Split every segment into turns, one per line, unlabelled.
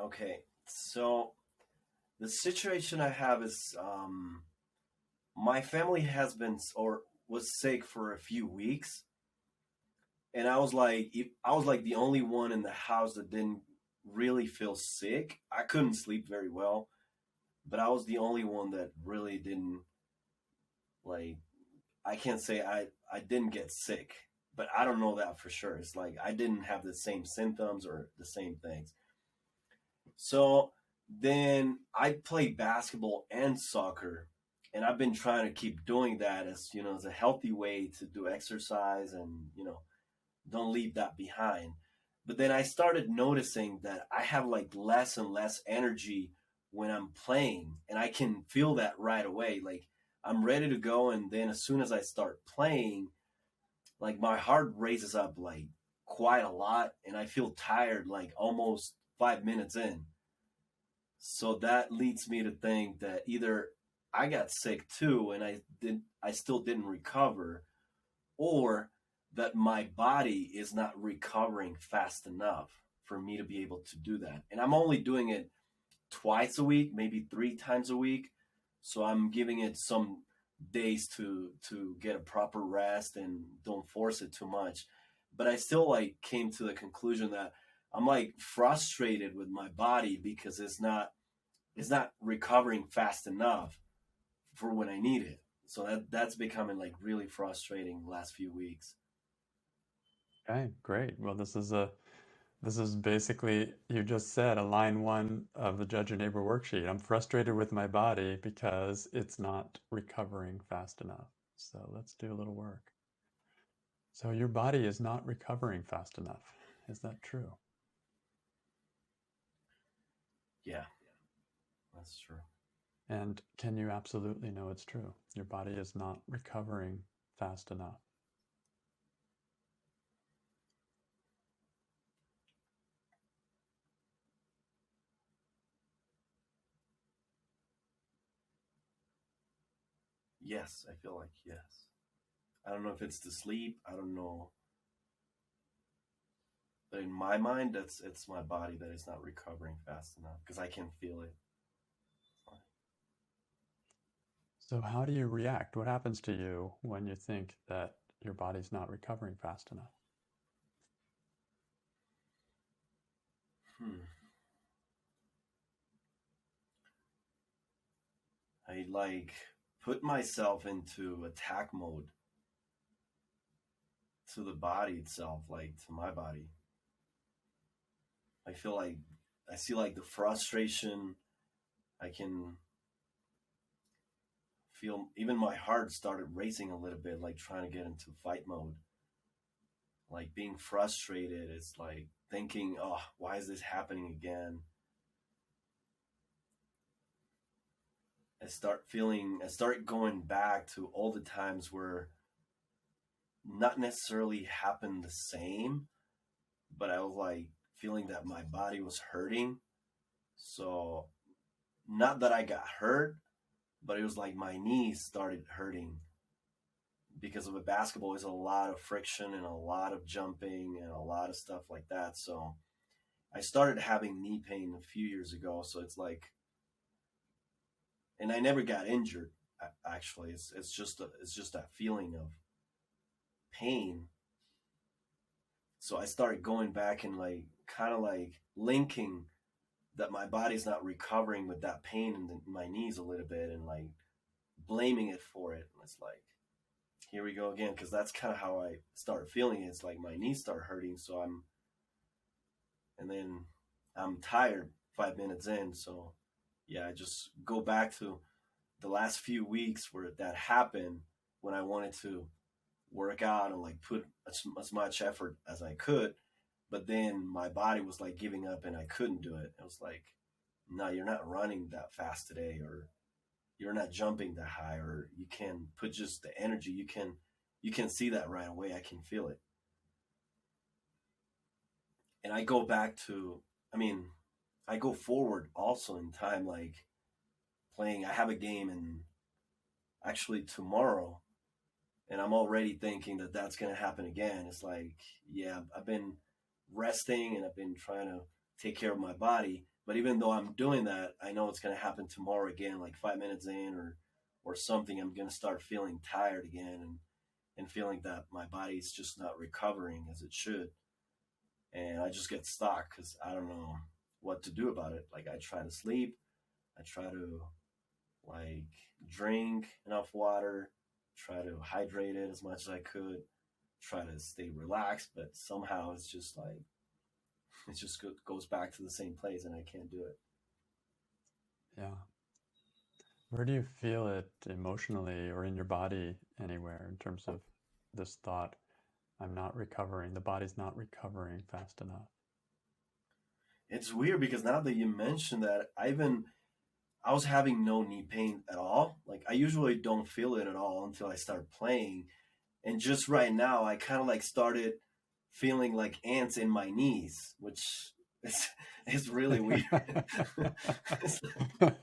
Okay, so the situation I have is my family has been or was sick for a few weeks, and I was like the only one in the house that didn't really feel sick. I couldn't sleep very well, but I was the only one that really didn't like. I can't say I didn't get sick, but I don't know that for sure. It's like I didn't have the same symptoms or the same things. So then I play basketball and soccer, and I've been trying to keep doing that as as a healthy way to do exercise and don't leave that behind. But then I started noticing that I have like less and less energy when I'm playing, and I can feel that right away. Like I'm ready to go, and then as soon as I start playing, like my heart raises up like quite a lot, and I feel tired like almost 5 minutes in. So that leads me to think that either I got sick too and I still didn't recover, or that my body is not recovering fast enough for me to be able to do that. And I'm only doing it twice a week, maybe three times a week. So I'm giving it some days to get a proper rest and don't force it too much. But I still like came to the conclusion that I'm like frustrated with my body because it's not recovering fast enough for when I need it. So that's becoming like really frustrating the last few weeks.
Okay, great. Well, this is basically, you just said, a line one of the Judge Your Neighbor worksheet. I'm frustrated with my body because it's not recovering fast enough. So let's do a little work. So your body is not recovering fast enough. Is that true?
Yeah, that's true.
And can you absolutely know it's true? Your body is not recovering fast enough.
Yes, I feel like yes. I don't know if it's the sleep. I don't know, but in my mind, it's my body that is not recovering fast enough because I can feel it.
So how do you react? What happens to you when you think that your body's not recovering fast enough?
Hmm. I like put myself into attack mode to the body itself, like to my body. I feel like I see like the frustration. I can feel even my heart started racing a little bit, like trying to get into fight mode. Like being frustrated. It's like thinking, oh, why is this happening again? I start going back to all the times where not necessarily happened the same, but I was like feeling that my body was hurting. So, not that I got hurt, but it was like my knees started hurting because of a basketball is a lot of friction and a lot of jumping and a lot of stuff like that. So, I started having knee pain a few years ago. So, it's like, and I never got injured. Actually, it's just that feeling of pain. So I started going back and like kind of like linking that my body's not recovering with that pain in my knees a little bit and like blaming it for it. And it's like, here we go again, because that's kind of how I start feeling it. It's like my knees start hurting, and then I'm tired 5 minutes in. So yeah, I just go back to the last few weeks where that happened when I wanted to work out and like put as much effort as I could. But then my body was like giving up and I couldn't do it. It was like, no, you're not running that fast today, or you're not jumping that high, or you can put just the energy. You can see that right away. I can feel it. And I go back to, I mean, I go forward also in time, like playing. I have a game and actually tomorrow, and I'm already thinking that that's going to happen again. It's like, yeah, I've been resting and I've been trying to take care of my body, But even though I'm doing that, I know it's going to happen tomorrow again, like 5 minutes in or something. I'm going to start feeling tired again and feeling that my body's just not recovering as it should. And I just get stuck because I don't know what to do about it. Like I try to sleep, I try to like drink enough water, try to hydrate it as much as I could, try to stay relaxed, but somehow it's just like it just goes back to the same place and I can't do it.
Yeah. Where do you feel it emotionally or in your body anywhere in terms of this thought, I'm not recovering, the body's not recovering fast enough?
It's weird because now that you mention that, I was having no knee pain at all. Like I usually don't feel it at all until I start playing. And just right now, I kind of like started feeling like ants in my knees, which is, is really weird. it's, I'm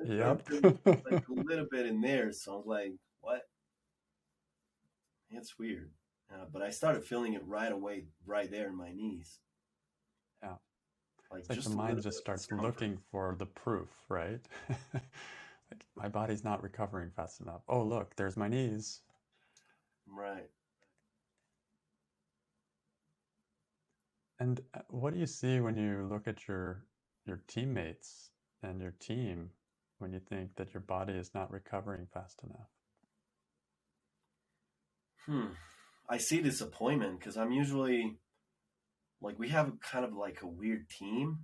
Yep.
feeling like a little bit in there. So I was like, what? It's weird. But I started feeling it right away, right there in my knees.
Yeah.
Like
It's like the
just a
mind
little bit
just
of
starts
discomfort.
looking for the proof, right? Like, my body's not recovering fast enough. Oh, look, there's my knees.
Right.
And what do you see when you look at your teammates and your team when you think that your body is not recovering fast enough?
Hmm. I see disappointment because I'm usually like we have kind of like a weird team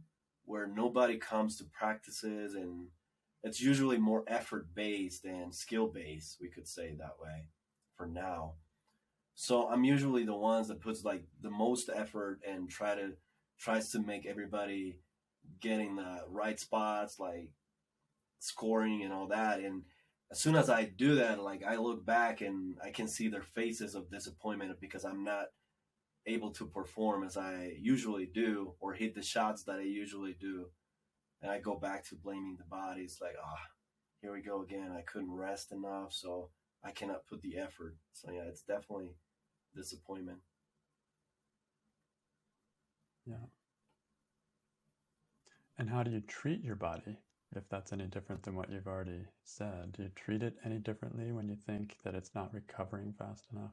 where nobody comes to practices and it's usually more effort based and skill based, we could say that way for now. So I'm usually the ones that puts like the most effort and tries to make everybody getting the right spots, like scoring and all that. And as soon as I do that, like I look back and I can see their faces of disappointment because I'm not able to perform as I usually do or hit the shots that I usually do. And I go back to blaming the body. It's like, ah, oh, here we go again. I couldn't rest enough, so I cannot put the effort. So yeah, it's definitely disappointment.
Yeah. And how do you treat your body if that's any different than what you've already said? Do you treat it any differently when you think that it's not recovering fast enough?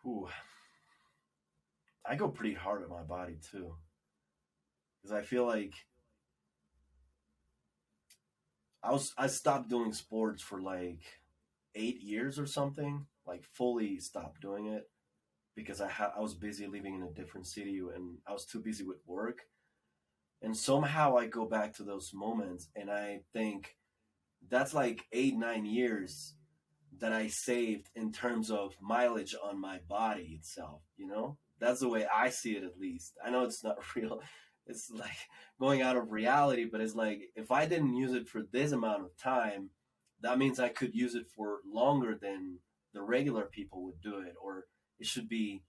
Ooh, I go pretty hard on my body too, because I feel like I stopped doing sports for like 8 years or something, like fully stopped doing it because I was busy living in a different city and I was too busy with work. And somehow I go back to those moments and I think that's like 8 9 years that I saved in terms of mileage on my body itself, you know? That's the way I see it, at least. I know it's not real. It's like going out of reality, but it's like if I didn't use it for this amount of time, that means I could use it for longer than the regular people would do it, or it should be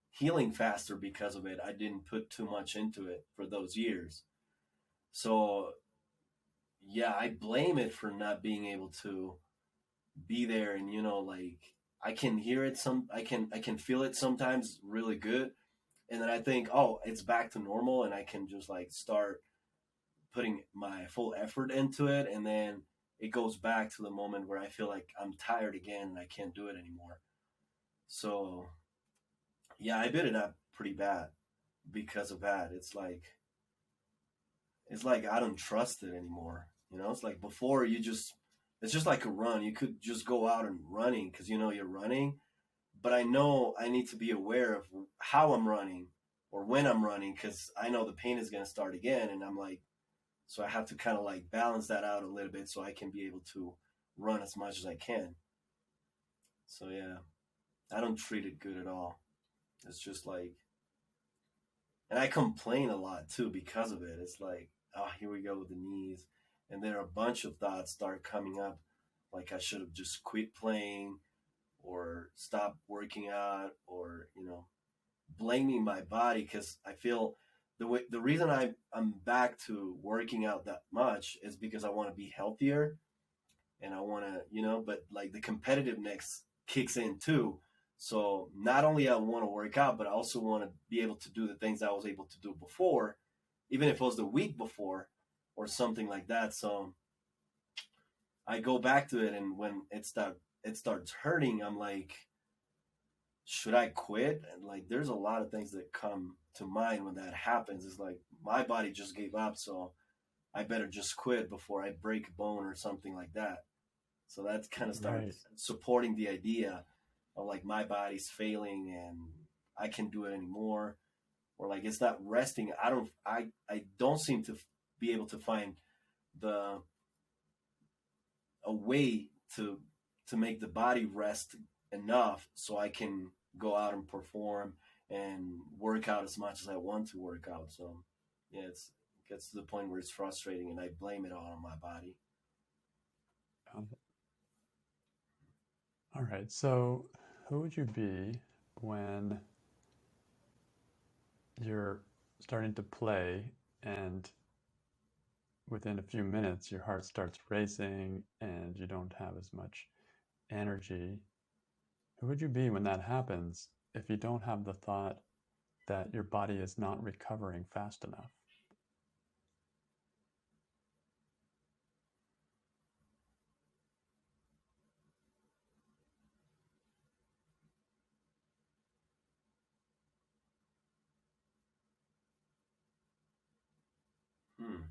healing faster because of it. I didn't put too much into it for those years. So, yeah, I blame it for not being able to be there and like I can hear it I can feel it sometimes really good and then I think, oh, it's back to normal and I can just like start putting my full effort into it and then it goes back to the moment where I feel like I'm tired again and I can't do it anymore. So yeah, I bit it up pretty bad because of that. It's like I don't trust it anymore. It's like before it's just like a run. You could just go out and running because you're running, but I know I need to be aware of how I'm running or when I'm running because I know the pain is going to start again. And I'm like, so I have to kind of like balance that out a little bit so I can be able to run as much as I can. So yeah, I don't treat it good at all. It's just like, and I complain a lot too because of it. It's like, oh, here we go with the knees. And then a bunch of thoughts start coming up, like I should have just quit playing or stop working out or, blaming my body because I feel the reason I'm back to working out that much is because I want to be healthier and I want to, but like the competitiveness kicks in too. So not only I want to work out, but I also want to be able to do the things I was able to do before even if it was the week before or something like that. So I go back to it, and when it starts hurting, I'm like, should I quit? And like, there's a lot of things that come to mind when that happens. It's like my body just gave up, so I better just quit before I break a bone or something like that. So that kind of
Right.
starts supporting the idea of like my body's failing and I can't do it anymore, or like it's not resting. I don't seem to be able to find the a way to make the body rest enough so I can go out and perform and work out as much as I want to work out. So yeah, it gets to the point where it's frustrating and I blame it all on my body.
All right. So, who would you be when you're starting to play and within a few minutes your heart starts racing and you don't have as much energy? Who would you be when that happens if you don't have the thought that your body is not recovering fast enough?
Hmm.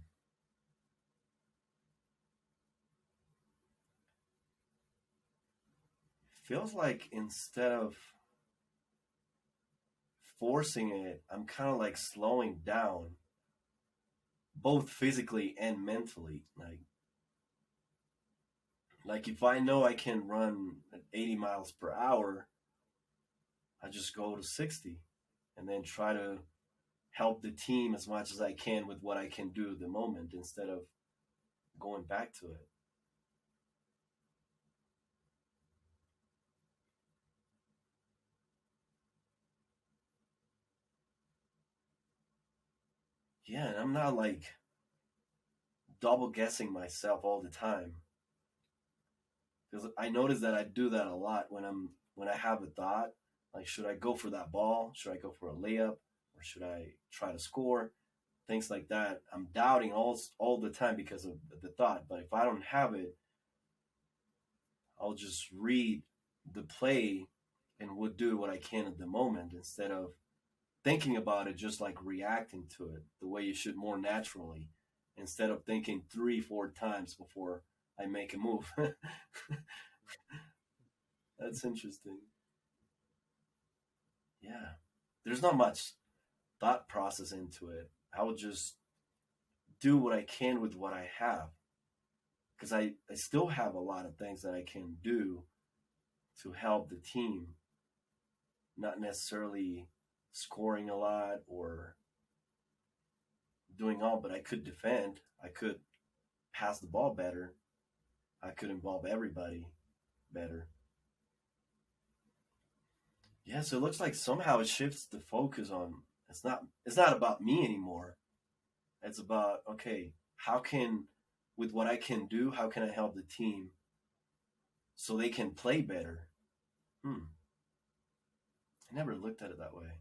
Feels like instead of forcing it, I'm kind of like slowing down, both physically and mentally. Like if I know I can run at 80 miles per hour, I just go to 60 and then try to help the team as much as I can with what I can do at the moment instead of going back to it. Yeah, and I'm not like double guessing myself all the time because I notice that I do that a lot when I have a thought like should I go for that ball? Should I go for a layup or should I try to score? Things like that. I'm doubting all the time because of the thought, but if I don't have it, I'll just read the play and would do what I can at the moment instead of thinking about it, just like reacting to it the way you should more naturally instead of thinking three, four times before I make a move. That's interesting. Yeah. There's not much thought process into it. I would just do what I can with what I have because I still have a lot of things that I can do to help the team, not necessarily scoring a lot or doing all, but I could defend. I could pass the ball better. I could involve everybody better. Yeah, so it looks like somehow it shifts the focus on it's not about me anymore. It's about okay, how can with what I can do, how can I help the team so they can play better? Hmm. I never looked at it that way.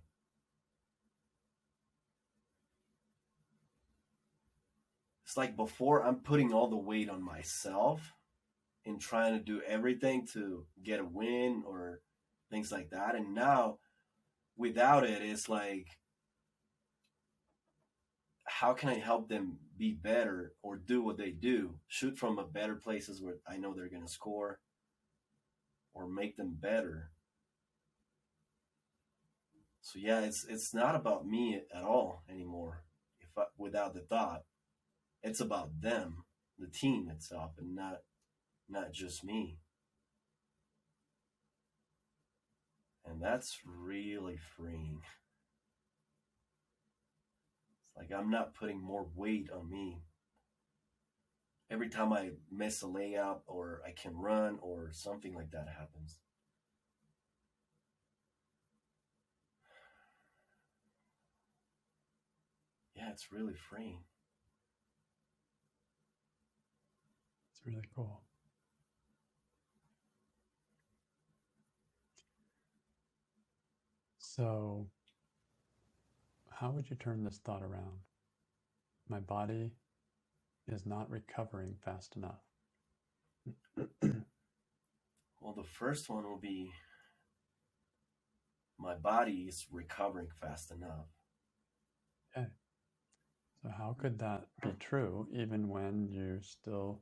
It's like before I'm putting all the weight on myself and trying to do everything to get a win or things like that. And now without it, it's like, how can I help them be better or do what they do? Shoot from a better places where I know they're going to score or make them better. So yeah, it's not about me at all anymore. Without the thought, it's about them, the team itself, and not just me. And that's really freeing. It's like I'm not putting more weight on me. Every time I miss a layup or I can run or something like that happens. Yeah, it's really freeing.
It's really cool. So, how would you turn this thought around? my body is not recovering fast enough?
Well, the first one will be my body is recovering fast enough.
Okay. So how could that be true even when you still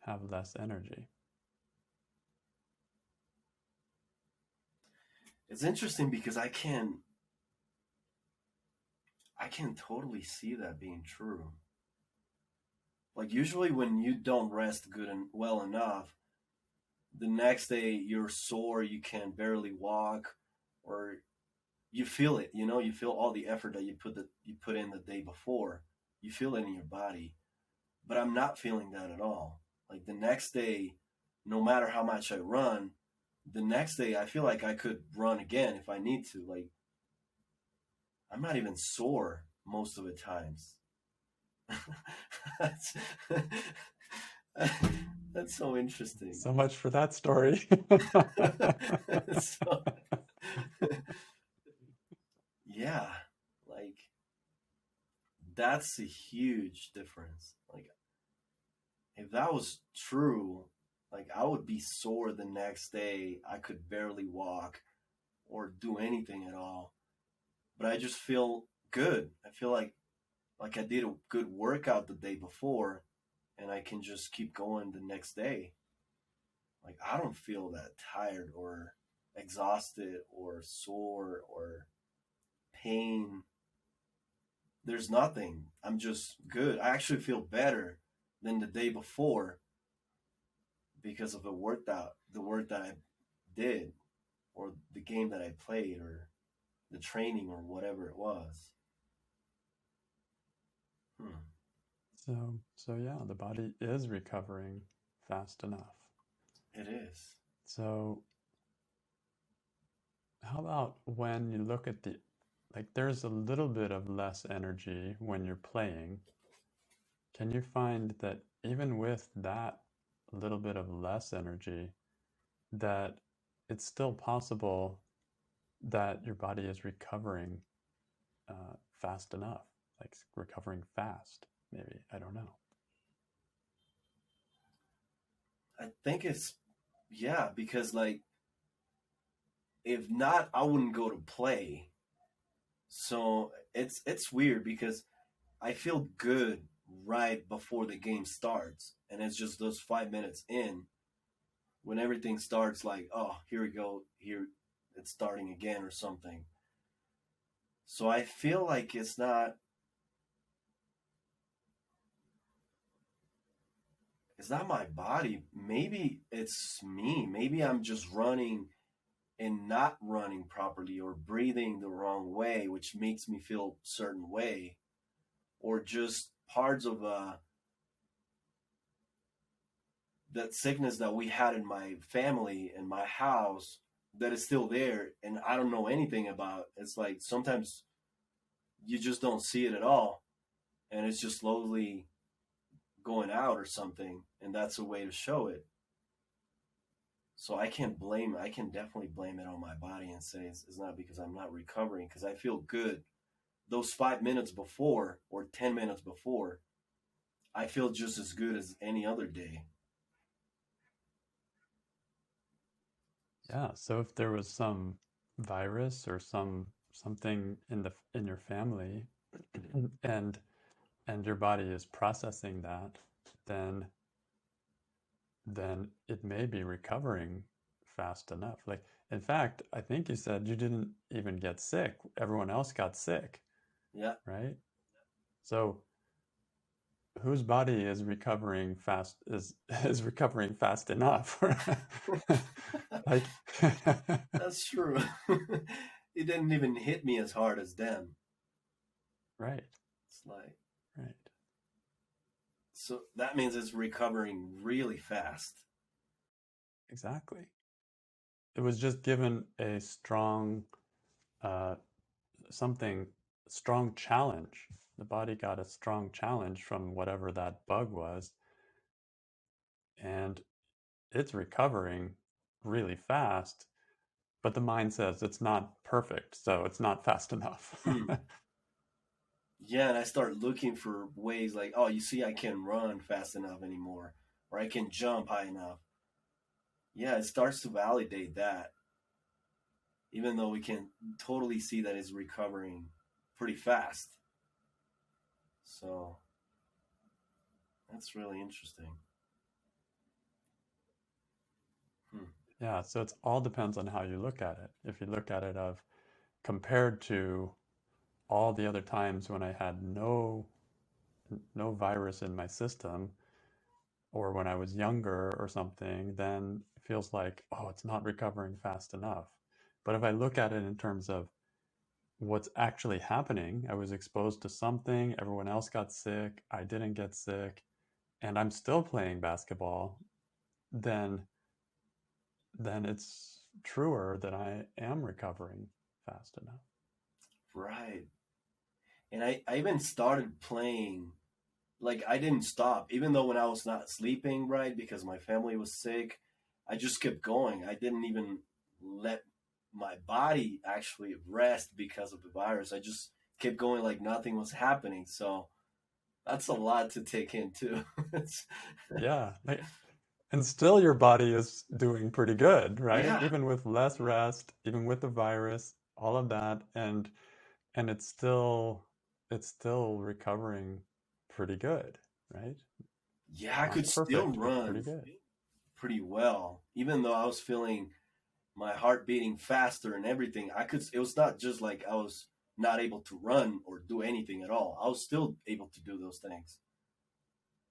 have less energy?
It's interesting because I can totally see that being true. Like usually when you don't rest good and well enough, the next day you're sore, you can barely walk, or you feel it, you feel all the effort that you put in the day before. You feel it in your body. But I'm not feeling that at all. Like the next day, no matter how much I run, the next day I feel like I could run again if I need to. Like I'm not even sore most of the times. that's, that's so interesting.
So much for that story.
So, yeah, like that's a huge difference. Like if that was true, like I would be sore the next day. I could barely walk or do anything at all. But I just feel good. I feel like I did a good workout the day before and I can just keep going the next day. Like I don't feel that tired or exhausted or sore or pain. There's nothing. I'm just good. I actually feel better than the day before because of the work that I did, or the game that I played, or the training, or whatever it was. Hmm.
So yeah, the body is recovering fast enough.
It is.
So how about when you look at like there's a little bit of less energy when you're playing. Can you find that even with that little bit of less energy, that it's still possible that your body is recovering fast enough, like recovering fast, maybe? I don't know.
I think it's, yeah, because like if not, I wouldn't go to play. So it's weird because I feel good right before the game starts, and it's just those 5 minutes in when everything starts. Like, oh, here we go, here it's starting again or something. So I feel like it's not my body. Maybe it's me. Maybe I'm just running and not running properly, or breathing the wrong way, which makes me feel a certain way, or just parts of that sickness that we had in my family in my house that is still there and I don't know anything about. It's like sometimes you just don't see it at all, and it's just slowly going out or something, and that's a way to show it. So I can definitely blame it on my body and say it's not because I'm not recovering, because I feel good those 5 minutes before or 10 minutes before. I feel just as good as any other day.
Yeah, so if there was some virus or something in your family and your body is processing that, then it may be recovering fast enough. Like, in fact, I think you said you didn't even get sick. Everyone else got sick,
Yeah.
right? So whose body is recovering fast is recovering fast enough? Like,
That's true. It didn't even hit me as hard as them.
right,
It's like,
right.
so that means it's recovering really fast.
Exactly. It was just given a strong uh, something strong challenge. The body got a strong challenge from whatever that bug was, and it's recovering really fast. But the mind says it's not perfect, so it's not fast enough.
Hmm. Yeah, and I start looking for ways like, oh, you see, I can't run fast enough anymore, or I can jump high enough. Yeah, it starts to validate that, even though we can totally see that it's recovering pretty fast. So that's really interesting. Hmm.
Yeah, so it's all depends on how you look at it. If you look at it of compared to all the other times when I had no virus in my system, or when I was younger or something, then it feels like, oh, it's not recovering fast enough. But if I look at it in terms of what's actually happening, I was exposed to something, everyone else got sick, I didn't get sick, and I'm still playing basketball, then it's truer that I am recovering fast enough.
Right. And I even started playing, like, I didn't stop, even though when I was not sleeping right because my family was sick, I just kept going. I didn't even let my body actually rest because of the virus. I just kept going like nothing was happening. So that's a lot to take in too.
Yeah, and still your body is doing pretty good, right?
Yeah,
Even with less rest, even with the virus, all of that, and it's still recovering pretty good, right?
yeah, I
Not
could still
perfect, but pretty
run
good.
pretty well, even though I was feeling my heart beating faster and everything. I could. It was not just like I was not able to run or do anything at all. I was still able to do those things.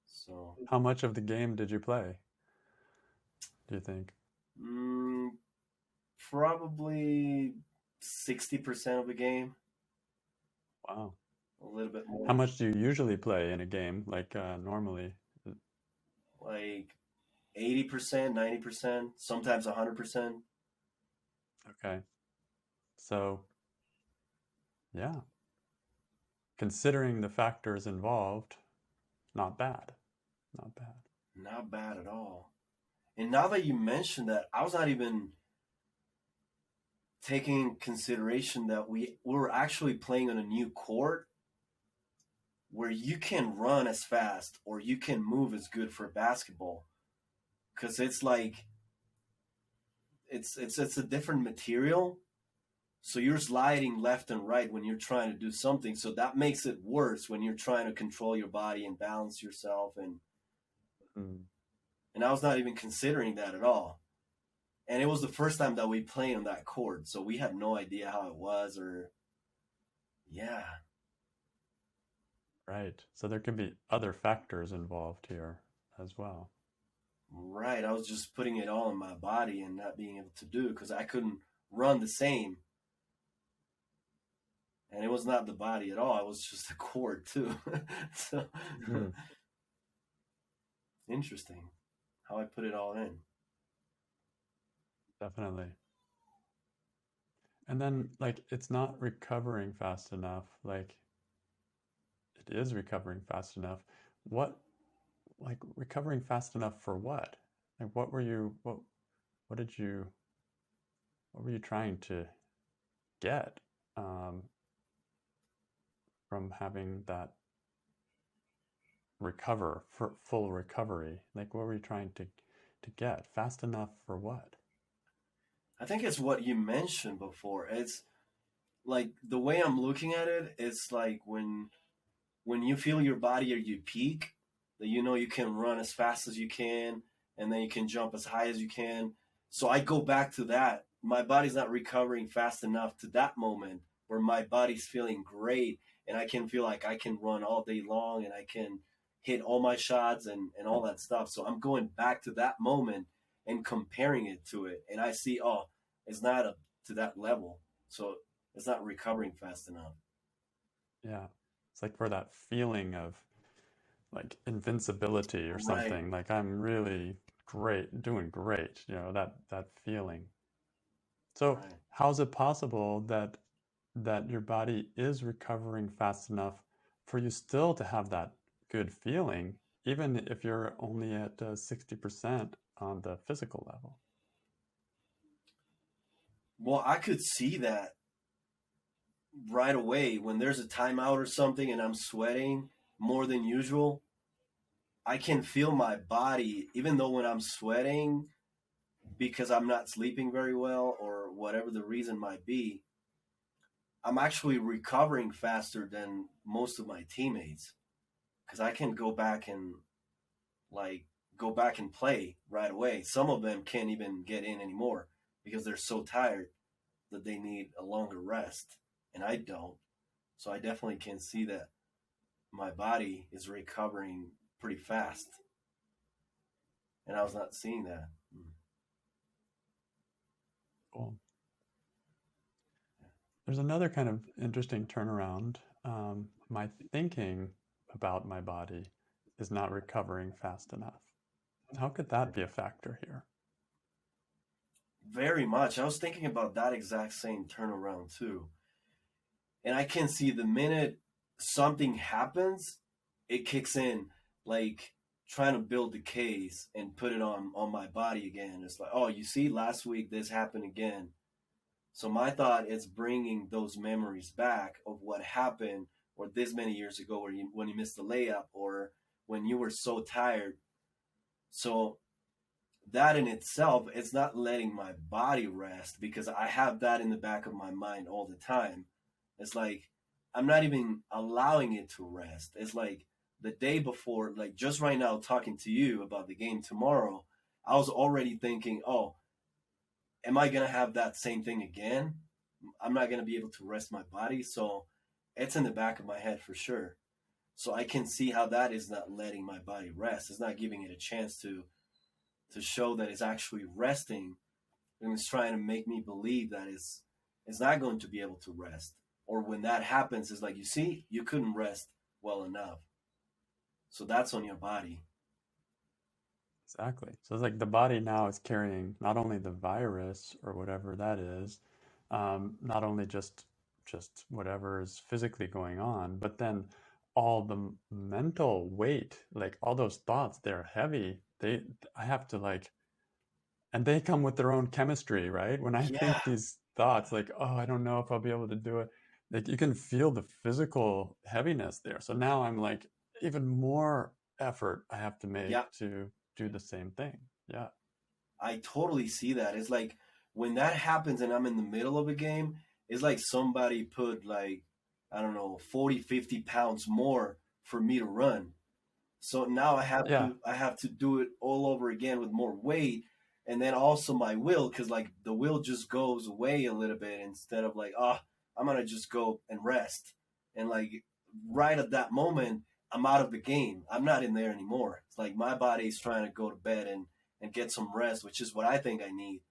So,
How much of the game did you play, do you think?
mm, probably 60% of the game,
Wow.
a little bit
How
more,
much do you usually play in a game, like normally?
like 80%, 90%, sometimes 100%.
Okay. So, yeah, considering the factors involved, not bad. Not bad.
Not bad at all. And now that you mentioned that, I was not even taking consideration that we were actually playing on a new court where you can run as fast or you can move as good for basketball because it's like it's a different material, so you're sliding left and right when you're trying to do something, so that makes it worse when you're trying to control your body and balance yourself.
Mm.
And I was not even considering that at all, and it was the first time that we played on that court, so we had no idea how it was. Or yeah.
Right. So there can be other factors involved here as well.
Right, I was just putting it all in my body and not being able to do it because I couldn't run the same. And it was not the body at all. It was just the cord too. So
Mhm.
interesting how I put it all in.
Definitely. And then, like, it's not recovering fast enough. Like, it is recovering fast enough. What, like, recovering fast enough for what? Like, what did you, what were you trying to get um, from having that for full recovery? Like, what were you trying to get? Fast enough for what?
I think it's what you mentioned before. It's like the way I'm looking at it, it's like when you feel your body at your peak, that you know you can run as fast as you can and then you can jump as high as you can. So I go back to that. My body's not recovering fast enough to that moment where my body's feeling great and I can feel like I can run all day long and I can hit all my shots and all that stuff. So I'm going back to that moment and comparing it to it. And I see, oh, it's not up to that level. So it's not recovering fast enough.
Yeah. It's like for that feeling of like invincibility or
Right.
something. Like I'm really great, doing great, that feeling. So
Right.
how's it possible that your body is recovering fast enough for you still to have that good feeling, even if you're only at 60% on the physical level?
Well, I could see that right away when there's a timeout or something and I'm sweating more than usual, I can feel my body, even though when I'm sweating because I'm not sleeping very well or whatever the reason might be, I'm actually recovering faster than most of my teammates because I can like go back and play right away. Some of them can't even get in anymore because they're so tired that they need a longer rest, and I don't. So I definitely can see that my body is recovering pretty fast, and I was not seeing that.
Cool. There's another kind of interesting turnaround. My thinking about my body is not recovering fast enough. How could that be a factor here?
Very much. I was thinking about that exact same turnaround too. And I can see the minute something happens, it kicks in, like trying to build the case and put it on my body again. It's like, oh, you see, last week this happened again. So my thought is bringing those memories back of what happened, or this many years ago, when you missed the layup, or when you were so tired. So that in itself, it's not letting my body rest because I have that in the back of my mind all the time. It's like I'm not even allowing it to rest. It's like the day before, like just right now, talking to you about the game tomorrow, I was already thinking, oh, am I going to have that same thing again? I'm not going to be able to rest my body. So it's in the back of my head for sure. So I can see how that is not letting my body rest. It's not giving it a chance to show that it's actually resting, and it's trying to make me believe that it's not going to be able to rest. Or when that happens, it's like, you see, you couldn't rest well enough. So that's on your body.
Exactly. So it's like the body now is carrying not only the virus or whatever that is, not only just whatever is physically going on, but then all the mental weight, like all those thoughts, they're heavy. I have to like, and they come with their own chemistry, right? When I
Yeah,
think these thoughts, like, oh, I don't know if I'll be able to do it, like you can feel the physical heaviness there. So now I'm like, even more effort I have to
yeah,
make to do the same thing. Yeah.
I totally see that. It's like when that happens and I'm in the middle of a game, it's like somebody put like, I don't know, 40, 50 pounds more for me to run. So now
Yeah.
I have to do it all over again with more weight, and then also my will, because like the will just goes away a little bit instead of like, oh, I'm gonna just go and rest. And like right at that moment, I'm out of the game. I'm not in there anymore. It's like my body's trying to go to bed and get some rest, which is what I think I need.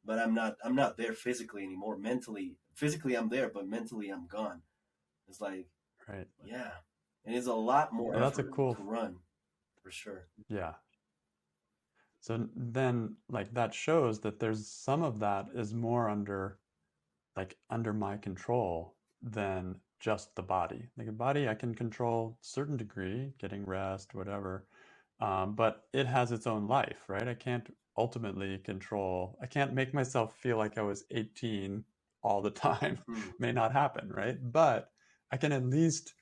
But I'm not there physically anymore. Mentally, physically I'm there, but mentally I'm gone. It's like,
Right.
yeah. And it's a lot more
Well, that's a
effort
cool,
to run for sure.
yeah. So then, like, that shows that there's some of that is more under my control than just the body. Like a body, I can control certain degree, getting rest, whatever. But it has its own life, right? I can't ultimately control. I can't make myself feel like I was 18 all the time.
Mm.
May not happen, right? But I can at least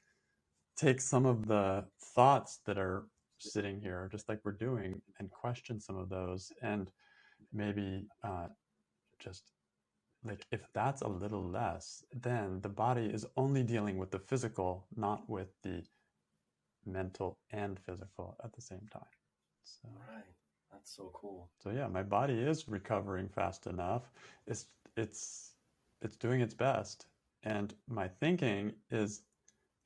take some of the thoughts that are sitting here, just like we're doing, and question some of those, and maybe just like if that's a little less, then the body is only dealing with the physical, not with the mental and physical at the same time. So,
Right. That's so cool.
so yeah, my body is recovering fast enough. It's it's it's doing its best, and my thinking is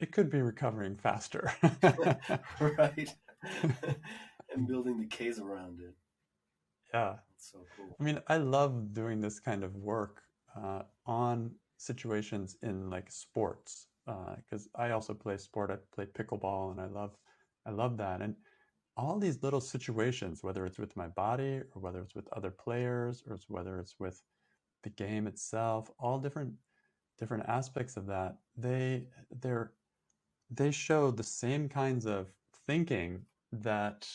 it could be recovering faster.
Right. And building the case around it.
Yeah.
That's so cool.
I mean, I love doing this kind of work on situations in like sports because I also play sport. I play pickleball, and I love that. And all these little situations, whether it's with my body or whether it's with other players or whether it's with the game itself, all different aspects of that, they're they show the same kinds of thinking that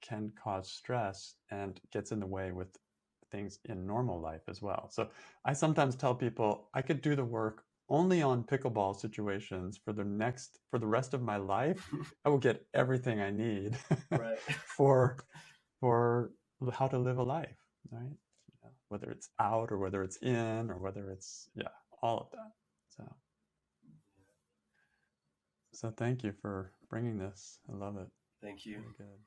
can cause stress and gets in the way with things in normal life as well. So I sometimes tell people I could do the work only on pickleball situations for the rest of my life, I will get everything I need
Right.
for for how to live a life, right? Whether it's out or whether it's in or whether it's all of that. So thank you for bringing this. I love it.
Thank you.
Very good.